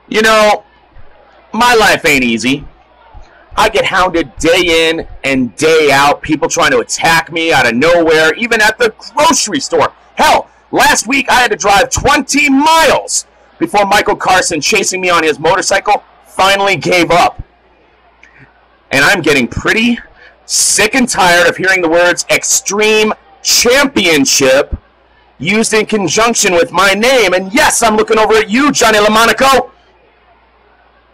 You know, my life ain't easy. I get hounded day in and day out, people trying to attack me out of nowhere, even at the grocery store. Hell, last week I had to drive 20 miles before Michael Carson, chasing me on his motorcycle, finally gave up. And I'm getting pretty sick and tired of hearing the words Extreme Championship used in conjunction with my name. And yes, I'm looking over at you, Johnny LaMonaco.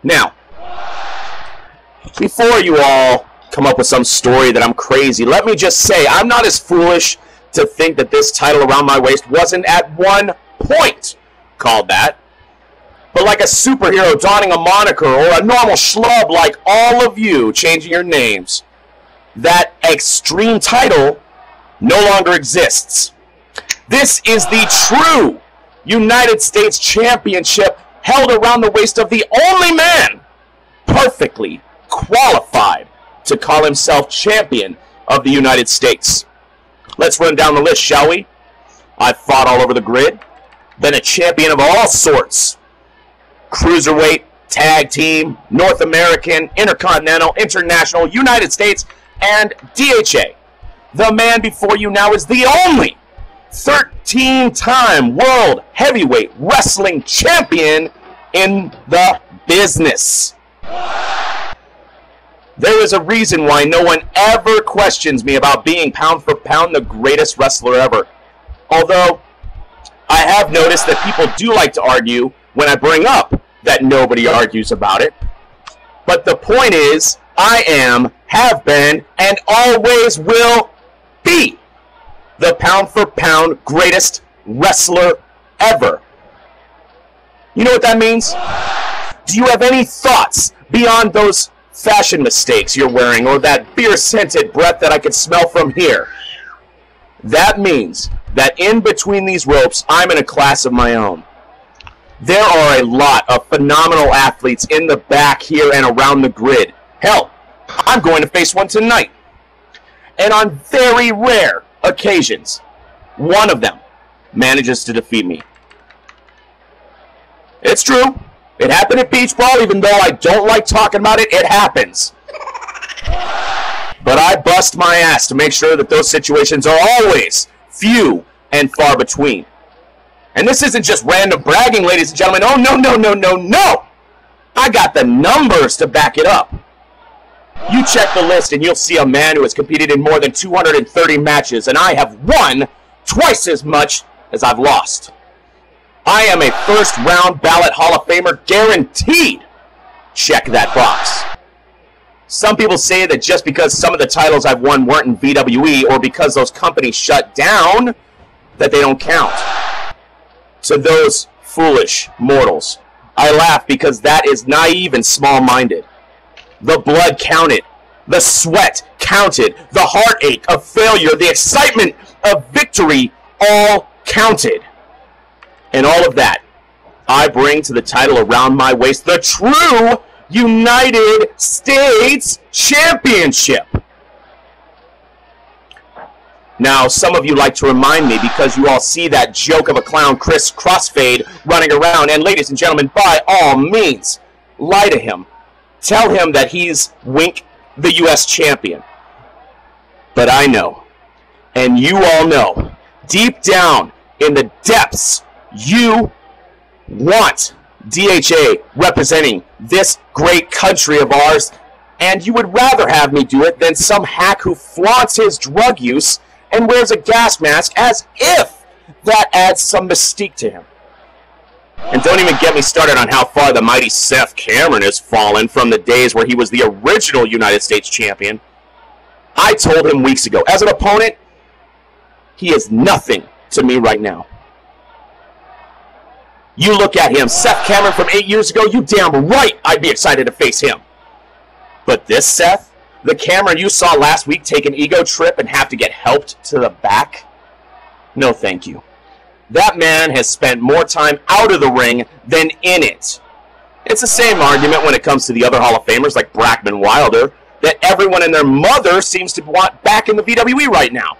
Now, before you all come up with some story that I'm crazy, let me just say I'm not as foolish to think that this title around my waist wasn't at one point called that. But like a superhero donning a moniker or a normal schlub like all of you changing your names, that extreme title no longer exists. This is the true United States Championship held around the waist of the only man perfectly qualified to call himself champion of the United States. Let's run down the list, shall we? I've fought all over the grid, been a champion of all sorts. Cruiserweight, Tag Team, North American, Intercontinental, International, United States, and DHA. The man before you now is the only 13-time World Heavyweight Wrestling Champion in the business. There is a reason why no one ever questions me about being pound for pound the greatest wrestler ever. Although, I have noticed that people do like to argue when I bring up that nobody argues about it. But the point is, I am, have been, and always will be the pound for pound greatest wrestler ever. You know what that means? Do you have any thoughts beyond those fashion mistakes you're wearing or that beer-scented breath that I can smell from here? That means that in between these ropes, I'm in a class of my own. There are a lot of phenomenal athletes in the back here and around the grid. Hell, I'm going to face one tonight. And on very rare occasions, one of them manages to defeat me. It's true. It happened at Beach Ball, even though I don't like talking about it, it happens. But I bust my ass to make sure that those situations are always few and far between. And this isn't just random bragging, ladies and gentlemen. Oh, no, no, no, no, no. I got the numbers to back it up. You check the list and you'll see a man who has competed in more than 230 matches, and I have won twice as much as I've lost. I am a first-round ballot Hall of Famer guaranteed. Check that box. Some people say that just because some of the titles I've won weren't in VWE or because those companies shut down, that they don't count. To those foolish mortals, I laugh because that is naive and small-minded. The blood counted. The sweat counted. The heartache of failure. The excitement of victory all counted. And all of that, I bring to the title around my waist, the true United States Championship. Now, some of you like to remind me because you all see that joke of a clown, Chris Crossfade, running around. And ladies and gentlemen, by all means, lie to him. Tell him that he's, wink, the U.S. champion. But I know, and you all know, deep down in the depths, you want DHA representing this great country of ours, and you would rather have me do it than some hack who flaunts his drug use and wears a gas mask as if that adds some mystique to him. And don't even get me started on how far the mighty Seth Cameron has fallen from the days where he was the original United States champion. I told him weeks ago, as an opponent, he is nothing to me right now. You look at him, Seth Cameron from 8 years ago, you damn right I'd be excited to face him. But this Seth, the Cameron you saw last week take an ego trip and have to get helped to the back? No thank you. That man has spent more time out of the ring than in it. It's the same argument when it comes to the other Hall of Famers like Brackman Wilder, that everyone and their mother seems to want back in the VWE right now.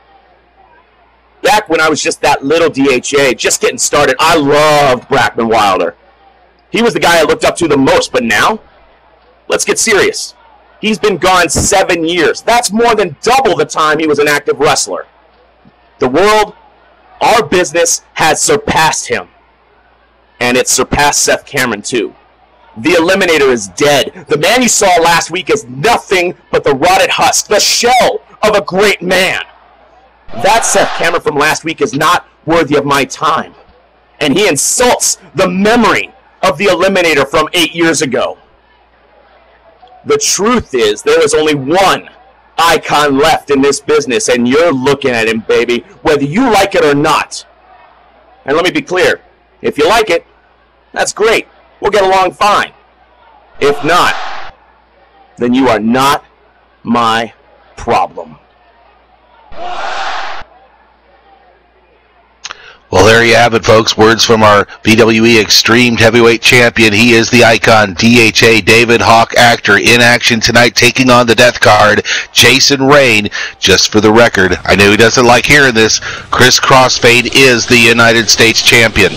Back when I was just that little DHA, just getting started, I loved Brackman Wilder. He was the guy I looked up to the most, but now, let's get serious. He's been gone 7 years. That's more than double the time he was an active wrestler. The world, our business, has surpassed him. And it's surpassed Seth Cameron, too. The Eliminator is dead. The man you saw last week is nothing but the rotted husk, the shell of a great man. That Seth Cameron from last week is not worthy of my time. And he insults the memory of the Eliminator from 8 years ago. The truth is, there is only one icon left in this business, and you're looking at him, baby, whether you like it or not. And let me be clear, if you like it, that's great. We'll get along fine. If not, then you are not my problem. Well, there you have it, folks. Words from our VWE Extreme Heavyweight Champion. He is the icon, DHA David Hawk Actor, in action tonight, taking on the Death Card, Jason Rain. Just for the record, I know he doesn't like hearing this, Chris Crossfade is the United States Champion.